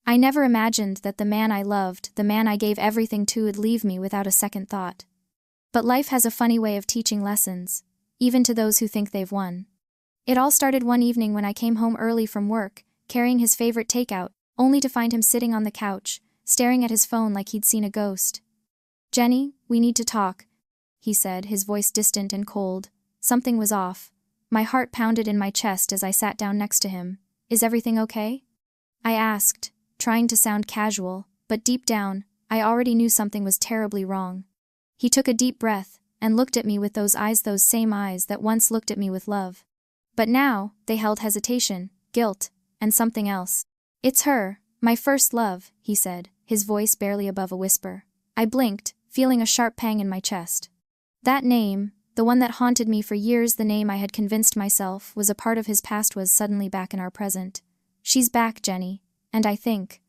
I never imagined that the man I loved, the man I gave everything to, would leave me without a second thought. But life has a funny way of teaching lessons, even to those who think they've won. It all started one evening when I came home early from work, carrying his favorite takeout, only to find him sitting on the couch, staring at his phone like he'd seen a ghost. "Jenny, we need to talk," he said, his voice distant and cold. Something was off. My heart pounded in my chest as I sat down next to him. "Is everything okay?" I asked, trying to sound casual, but deep down, I already knew something was terribly wrong. He took a deep breath and looked at me with those same eyes that once looked at me with love. But now, they held hesitation, guilt, and something else. "It's her, my first love," he said, his voice barely above a whisper. I blinked, feeling a sharp pang in my chest. That name, the one that haunted me for years, the name I had convinced myself was a part of his past, was suddenly back in our present. "She's back, Jenny, and I think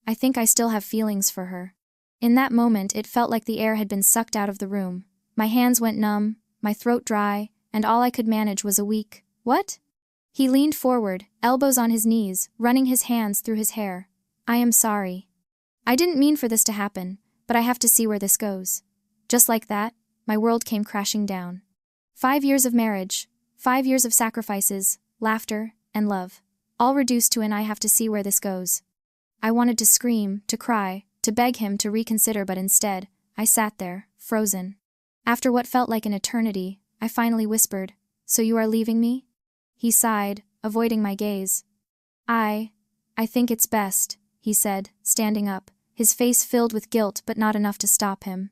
I still have feelings for her." In that moment it felt like the air had been sucked out of the room. My hands went numb, my throat dry, and all I could manage was a weak, "What?" He leaned forward, elbows on his knees, running his hands through his hair. "I am sorry. I didn't mean for this to happen, but I have to see where this goes." Just like that, my world came crashing down. 5 years of marriage, 5 years of sacrifices, laughter, and love, all reduced to an "I have to see where this goes." I wanted to scream, to cry, to beg him to reconsider, but instead, I sat there, frozen. After what felt like an eternity, I finally whispered, "So you are leaving me?" He sighed, avoiding my gaze. I think it's best," he said, standing up, his face filled with guilt but not enough to stop him.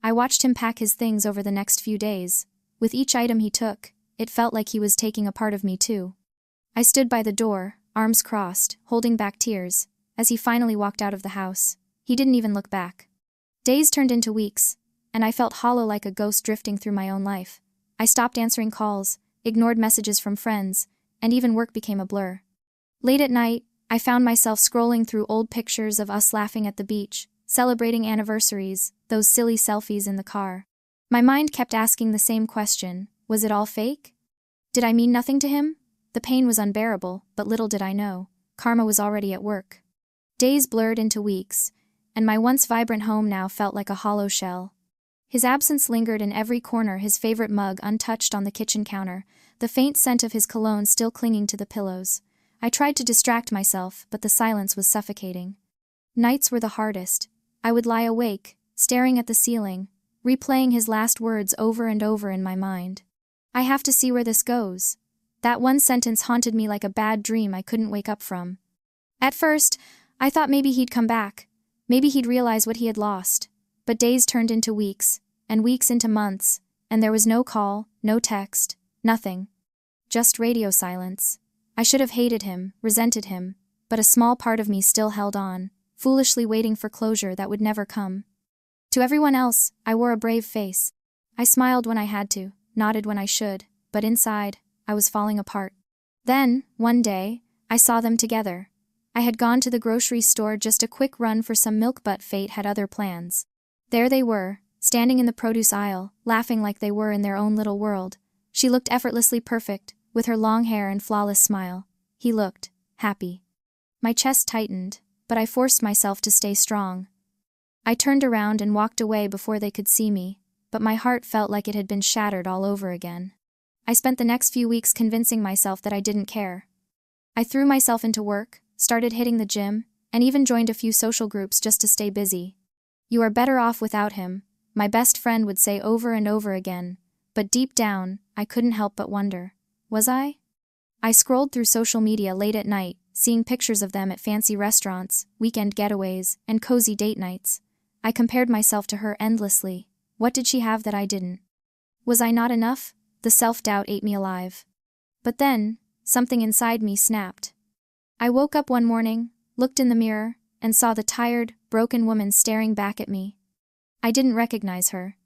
I watched him pack his things over the next few days. With each item he took, it felt like he was taking a part of me too. I stood by the door, arms crossed, holding back tears, as he finally walked out of the house. He didn't even look back. Days turned into weeks, and I felt hollow, like a ghost drifting through my own life. I stopped answering calls, ignored messages from friends, and even work became a blur. Late at night, I found myself scrolling through old pictures of us laughing at the beach, celebrating anniversaries, those silly selfies in the car. My mind kept asking the same question: was it all fake? Did I mean nothing to him? The pain was unbearable, but little did I know, karma was already at work. Days blurred into weeks, and my once vibrant home now felt like a hollow shell. His absence lingered in every corner, his favorite mug untouched on the kitchen counter, the faint scent of his cologne still clinging to the pillows. I tried to distract myself, but the silence was suffocating. Nights were the hardest. I would lie awake, staring at the ceiling, replaying his last words over and over in my mind. "I have to see where this goes." That one sentence haunted me like a bad dream I couldn't wake up from. At first, I thought maybe he'd come back. Maybe he'd realize what he had lost. But days turned into weeks, and weeks into months, and there was no call, no text, nothing. Just radio silence. I should have hated him, resented him, but a small part of me still held on, foolishly waiting for closure that would never come. To everyone else, I wore a brave face. I smiled when I had to, nodded when I should, but inside, I was falling apart. Then, one day, I saw them together. I had gone to the grocery store, just a quick run for some milk, but fate had other plans. There they were, standing in the produce aisle, laughing like they were in their own little world. She looked effortlessly perfect, with her long hair and flawless smile. He looked happy. My chest tightened, but I forced myself to stay strong. I turned around and walked away before they could see me, but my heart felt like it had been shattered all over again. I spent the next few weeks convincing myself that I didn't care. I threw myself into work, started hitting the gym, and even joined a few social groups just to stay busy. "You are better off without him," my best friend would say over and over again, but deep down, I couldn't help but wonder, was I? I scrolled through social media late at night, seeing pictures of them at fancy restaurants, weekend getaways, and cozy date nights. I compared myself to her endlessly. What did she have that I didn't? Was I not enough? The self-doubt ate me alive. But then, something inside me snapped. I woke up one morning, looked in the mirror, and saw the tired, broken woman staring back at me. I didn't recognize her.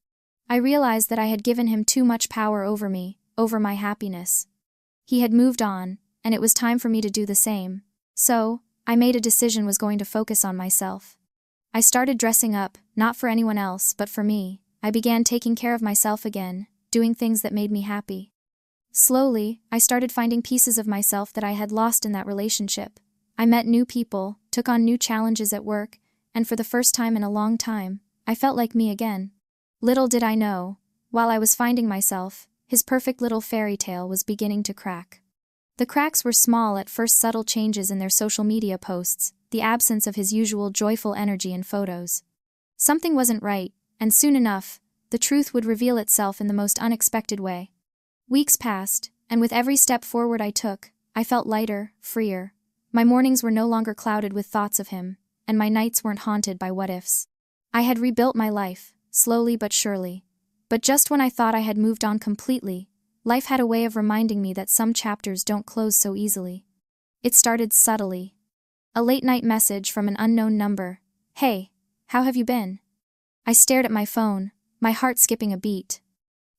I realized that I had given him too much power over me, over my happiness. He had moved on, and it was time for me to do the same. So, I made a decision, was going to focus on myself. I started dressing up, not for anyone else, but for me. I began taking care of myself again, doing things that made me happy. Slowly, I started finding pieces of myself that I had lost in that relationship. I met new people, took on new challenges at work, and for the first time in a long time, I felt like me again. Little did I know, while I was finding myself, his perfect little fairy tale was beginning to crack. The cracks were small at first, subtle changes in their social media posts, the absence of his usual joyful energy in photos. Something wasn't right, and soon enough, the truth would reveal itself in the most unexpected way. Weeks passed, and with every step forward I took, I felt lighter, freer. My mornings were no longer clouded with thoughts of him, and my nights weren't haunted by what-ifs. I had rebuilt my life, slowly but surely. But just when I thought I had moved on completely, life had a way of reminding me that some chapters don't close so easily. It started subtly. A late-night message from an unknown number. "Hey, how have you been?" I stared at my phone, my heart skipping a beat.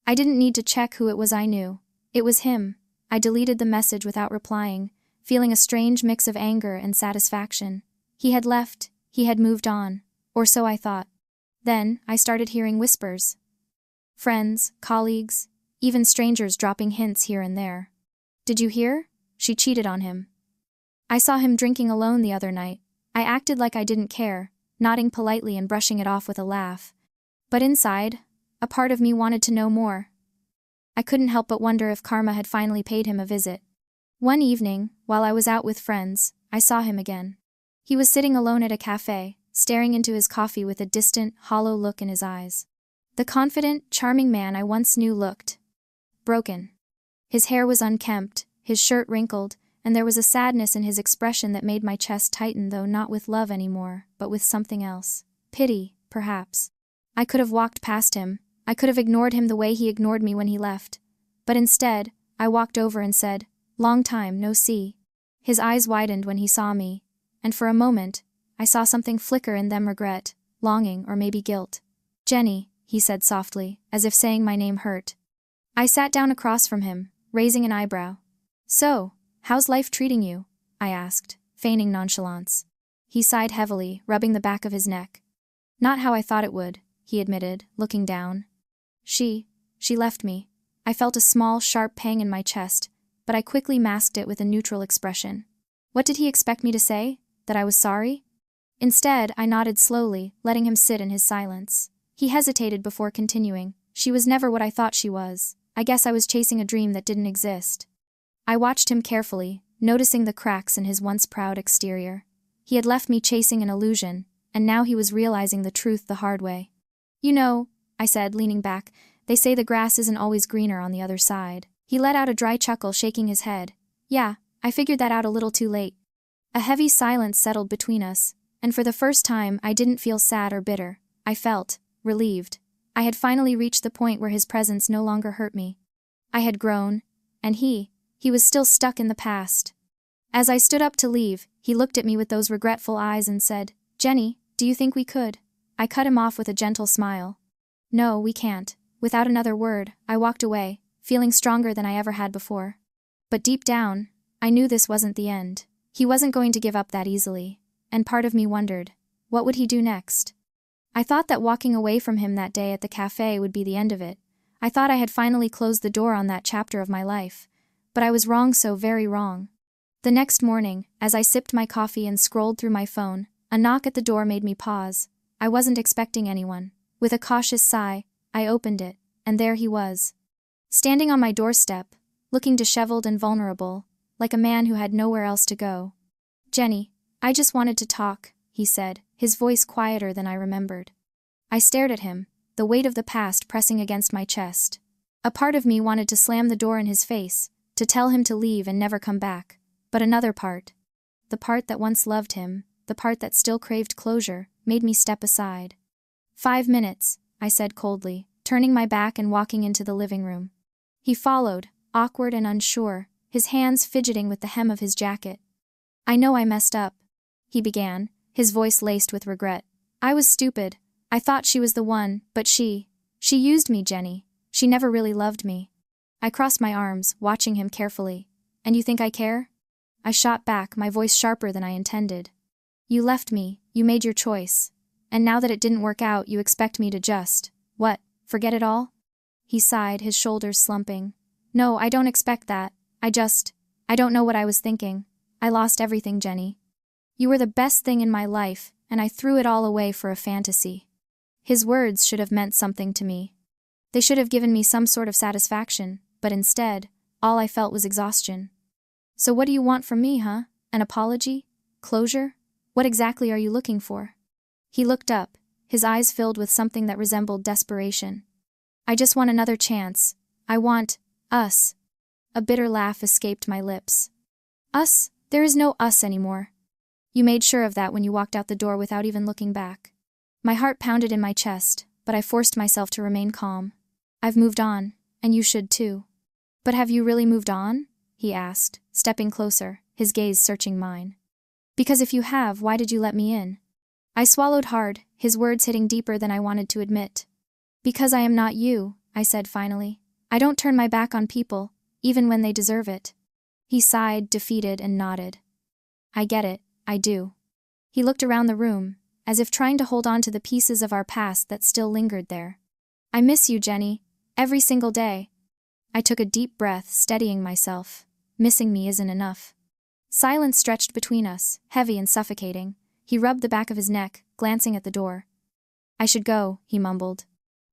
I didn't need to check who it was. I knew. It was him. I deleted the message without replying, feeling a strange mix of anger and satisfaction. He had left, he had moved on, or so I thought. Then, I started hearing whispers. Friends, colleagues, even strangers dropping hints here and there. "Did you hear? She cheated on him. I saw him drinking alone the other night." I acted like I didn't care, nodding politely and brushing it off with a laugh. But inside, a part of me wanted to know more. I couldn't help but wonder if karma had finally paid him a visit. One evening, while I was out with friends, I saw him again. He was sitting alone at a cafe, staring into his coffee with a distant, hollow look in his eyes. The confident, charming man I once knew looked broken. His hair was unkempt, his shirt wrinkled, and there was a sadness in his expression that made my chest tighten, though not with love anymore, but with something else. Pity, perhaps. I could have walked past him. I could have ignored him the way he ignored me when he left. But instead, I walked over and said, "Long time no see." His eyes widened when he saw me, and for a moment, I saw something flicker in them: regret, longing, or maybe guilt. "Jenny," he said softly, as if saying my name hurt. I sat down across from him, raising an eyebrow. "So, how's life treating you?" I asked, feigning nonchalance. He sighed heavily, rubbing the back of his neck. "Not how I thought it would," he admitted, looking down. She left me." I felt a small, sharp pang in my chest, but I quickly masked it with a neutral expression. What did he expect me to say? That I was sorry? Instead, I nodded slowly, letting him sit in his silence. He hesitated before continuing. "She was never what I thought she was. I guess I was chasing a dream that didn't exist." I watched him carefully, noticing the cracks in his once proud exterior. He had left me chasing an illusion, and now he was realizing the truth the hard way. "You know," I said, leaning back, "they say the grass isn't always greener on the other side." He let out a dry chuckle, shaking his head. "Yeah, I figured that out a little too late." A heavy silence settled between us, and for the first time I didn't feel sad or bitter. I felt relieved. I had finally reached the point where his presence no longer hurt me. I had grown, and he was still stuck in the past. As I stood up to leave, he looked at me with those regretful eyes and said, "Jenny, do you think we could?" I cut him off with a gentle smile. "No, we can't." Without another word, I walked away, feeling stronger than I ever had before. But deep down, I knew this wasn't the end. He wasn't going to give up that easily, and part of me wondered, what would he do next? I thought that walking away from him that day at the cafe would be the end of it. I thought I had finally closed the door on that chapter of my life. But I was wrong, so very wrong. The next morning, as I sipped my coffee and scrolled through my phone, a knock at the door made me pause. I wasn't expecting anyone. With a cautious sigh, I opened it, and there he was. Standing on my doorstep, looking disheveled and vulnerable, like a man who had nowhere else to go. "Jenny, I just wanted to talk," he said, his voice quieter than I remembered. I stared at him, the weight of the past pressing against my chest. A part of me wanted to slam the door in his face, to tell him to leave and never come back. But another part, the part that once loved him, the part that still craved closure, made me step aside. "5 minutes," I said coldly, turning my back and walking into the living room. He followed, awkward and unsure, his hands fidgeting with the hem of his jacket. "I know I messed up," he began, his voice laced with regret. "I was stupid. I thought she was the one, but she used me, Jenny. She never really loved me." I crossed my arms, watching him carefully. "And you think I care?" I shot back, my voice sharper than I intended. "You left me, you made your choice. And now that it didn't work out, you expect me to just, what, forget it all?" He sighed, his shoulders slumping. "No, I don't expect that. I don't know what I was thinking. I lost everything, Jenny." You were the best thing in my life, and I threw it all away for a fantasy. His words should have meant something to me. They should have given me some sort of satisfaction, but instead, all I felt was exhaustion. So what do you want from me, huh? An apology? Closure? What exactly are you looking for? He looked up, his eyes filled with something that resembled desperation. I just want another chance. I want us. A bitter laugh escaped my lips. Us? There is no us anymore. You made sure of that when you walked out the door without even looking back. My heart pounded in my chest, but I forced myself to remain calm. I've moved on, and you should too. But have you really moved on? He asked, stepping closer, his gaze searching mine. Because if you have, why did you let me in? I swallowed hard, his words hitting deeper than I wanted to admit. Because I am not you, I said finally. I don't turn my back on people, even when they deserve it. He sighed, defeated, and nodded. I get it, I do. He looked around the room, as if trying to hold on to the pieces of our past that still lingered there. I miss you, Jenny, every single day. I took a deep breath, steadying myself. Missing me isn't enough. Silence stretched between us, heavy and suffocating. He rubbed the back of his neck, glancing at the door. I should go, he mumbled.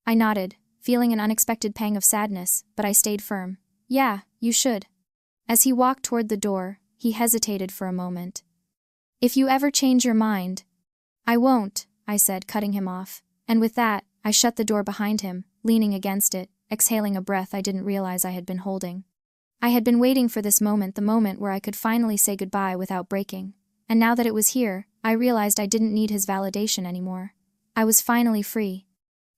I nodded, feeling an unexpected pang of sadness, but I stayed firm. Yeah, you should. As he walked toward the door, he hesitated for a moment. If you ever change your mind. I won't, I said, cutting him off, and with that, I shut the door behind him, leaning against it, exhaling a breath I didn't realize I had been holding. I had been waiting for this moment, the moment where I could finally say goodbye without breaking, and now that it was here, I realized I didn't need his validation anymore. I was finally free.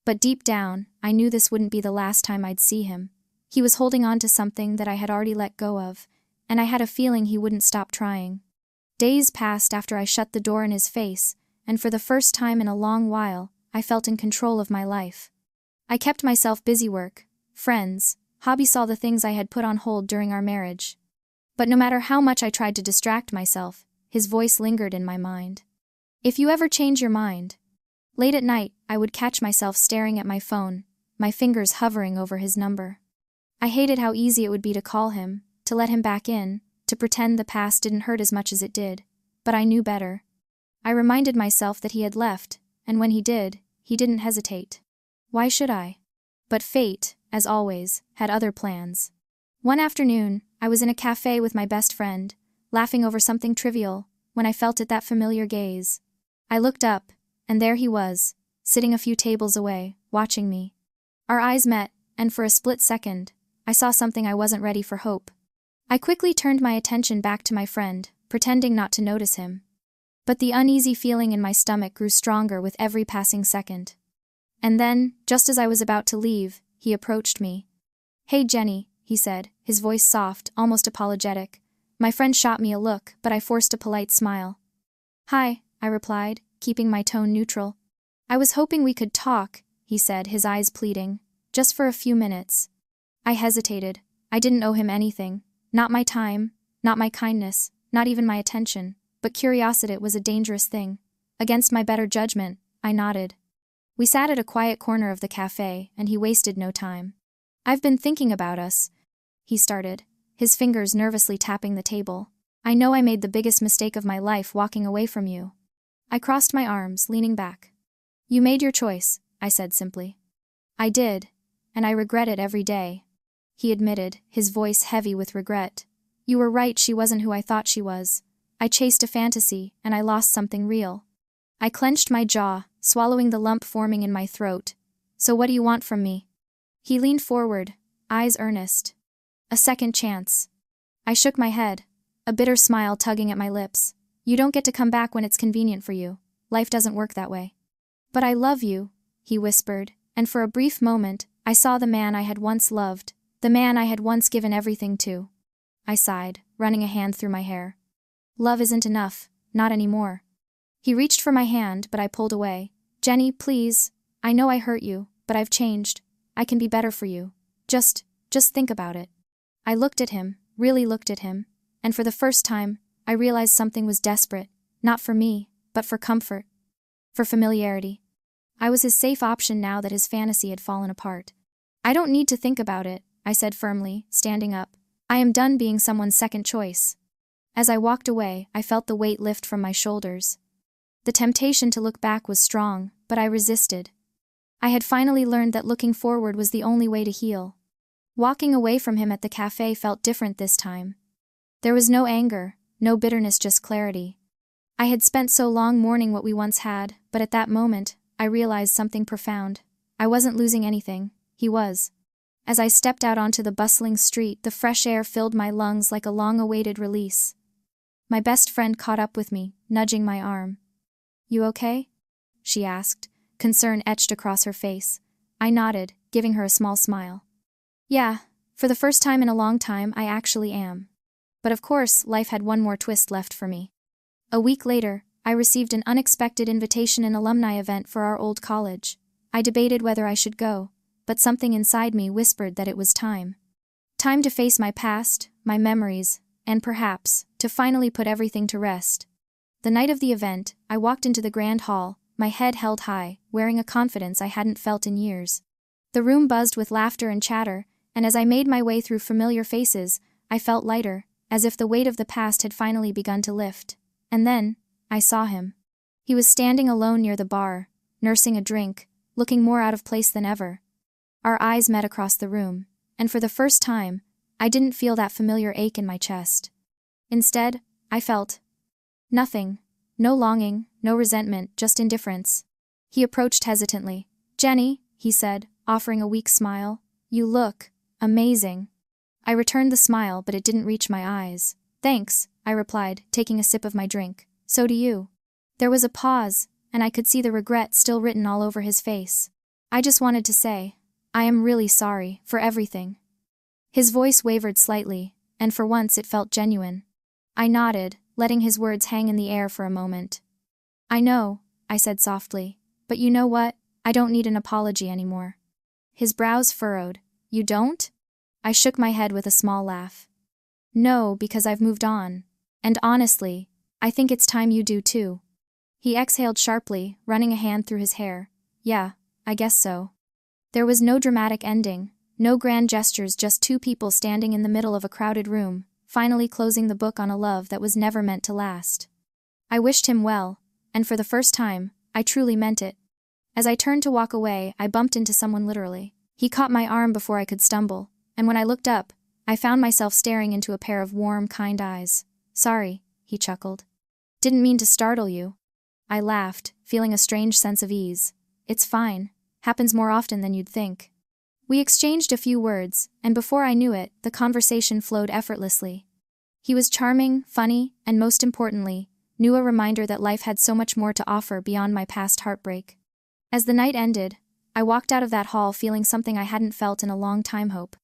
But deep down, I knew this wouldn't be the last time I'd see him. He was holding on to something that I had already let go of, and I had a feeling he wouldn't stop trying. Days passed after I shut the door in his face, and for the first time in a long while, I felt in control of my life. I kept myself busy: work, friends, hobbies, all the things I had put on hold during our marriage. But no matter how much I tried to distract myself, his voice lingered in my mind. If you ever change your mind. Late at night, I would catch myself staring at my phone, my fingers hovering over his number. I hated how easy it would be to call him, to let him back in, to pretend the past didn't hurt as much as it did, but I knew better. I reminded myself that he had left, and when he did, he didn't hesitate. Why should I? But fate, as always, had other plans. One afternoon, I was in a cafe with my best friend, laughing over something trivial, when I felt that familiar gaze. I looked up, and there he was, sitting a few tables away, watching me. Our eyes met, and for a split second, I saw something I wasn't ready for: hope. I quickly turned my attention back to my friend, pretending not to notice him. But the uneasy feeling in my stomach grew stronger with every passing second. And then, just as I was about to leave, he approached me. Hey Jenny, he said, his voice soft, almost apologetic. My friend shot me a look, but I forced a polite smile. Hi, I replied, keeping my tone neutral. I was hoping we could talk, he said, his eyes pleading. Just for a few minutes. I hesitated. I didn't owe him anything. Not my time, not my kindness, not even my attention, but curiosity was a dangerous thing. Against my better judgment, I nodded. We sat at a quiet corner of the cafe, and he wasted no time. I've been thinking about us, he started, his fingers nervously tapping the table. I know I made the biggest mistake of my life walking away from you. I crossed my arms, leaning back. You made your choice, I said simply. I did, and I regret it every day. He admitted, his voice heavy with regret. You were right, she wasn't who I thought she was. I chased a fantasy, and I lost something real. I clenched my jaw, swallowing the lump forming in my throat. So what do you want from me? He leaned forward, eyes earnest. A second chance. I shook my head, a bitter smile tugging at my lips. You don't get to come back when it's convenient for you. Life doesn't work that way. But I love you, he whispered, and for a brief moment, I saw the man I had once loved. The man I had once given everything to. I sighed, running a hand through my hair. Love isn't enough, not anymore. He reached for my hand, but I pulled away. Jenny, please. I know I hurt you, but I've changed. I can be better for you. Just think about it. I looked at him, really looked at him, and for the first time, I realized something was desperate, not for me, but for comfort. For familiarity. I was his safe option now that his fantasy had fallen apart. I don't need to think about it, I said firmly, standing up. I am done being someone's second choice. As I walked away, I felt the weight lift from my shoulders. The temptation to look back was strong, but I resisted. I had finally learned that looking forward was the only way to heal. Walking away from him at the cafe felt different this time. There was no anger, no bitterness, just clarity. I had spent so long mourning what we once had, but at that moment, I realized something profound. I wasn't losing anything, he was. As I stepped out onto the bustling street, the fresh air filled my lungs like a long-awaited release. My best friend caught up with me, nudging my arm. "You okay?" she asked, concern etched across her face. I nodded, giving her a small smile. "Yeah, for the first time in a long time, I actually am." But of course, life had one more twist left for me. A week later, I received an unexpected invitation to an alumni event for our old college. I debated whether I should go, but something inside me whispered that it was time. Time to face my past, my memories, and perhaps, to finally put everything to rest. The night of the event, I walked into the grand hall, my head held high, wearing a confidence I hadn't felt in years. The room buzzed with laughter and chatter, and as I made my way through familiar faces, I felt lighter, as if the weight of the past had finally begun to lift. And then, I saw him. He was standing alone near the bar, nursing a drink, looking more out of place than ever. Our eyes met across the room, and for the first time, I didn't feel that familiar ache in my chest. Instead, I felt nothing. No longing, no resentment, just indifference. He approached hesitantly. "Jenny," he said, offering a weak smile, "you look amazing." I returned the smile, but it didn't reach my eyes. "Thanks," I replied, taking a sip of my drink. "So do you." There was a pause, and I could see the regret still written all over his face. "I just wanted to say, I am really sorry for everything." His voice wavered slightly, and for once it felt genuine. I nodded, letting his words hang in the air for a moment. "I know," I said softly, "but you know what? I don't need an apology anymore." His brows furrowed. "You don't?" I shook my head with a small laugh. "No, because I've moved on. And honestly, I think it's time you do too." He exhaled sharply, running a hand through his hair. "Yeah, I guess so." There was no dramatic ending, no grand gestures, just two people standing in the middle of a crowded room, finally closing the book on a love that was never meant to last. I wished him well, and for the first time, I truly meant it. As I turned to walk away, I bumped into someone literally. He caught my arm before I could stumble, and when I looked up, I found myself staring into a pair of warm, kind eyes. "Sorry," he chuckled. "Didn't mean to startle you." I laughed, feeling a strange sense of ease. "It's fine. Happens more often than you'd think." We exchanged a few words, and before I knew it, the conversation flowed effortlessly. He was charming, funny, and most importantly, knew a reminder that life had so much more to offer beyond my past heartbreak. As the night ended, I walked out of that hall feeling something I hadn't felt in a long time: hope.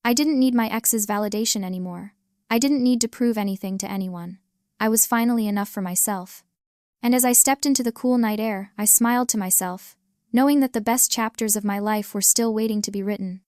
I didn't need my ex's validation anymore. I didn't need to prove anything to anyone. I was finally enough for myself. And as I stepped into the cool night air, I smiled to myself, knowing that the best chapters of my life were still waiting to be written.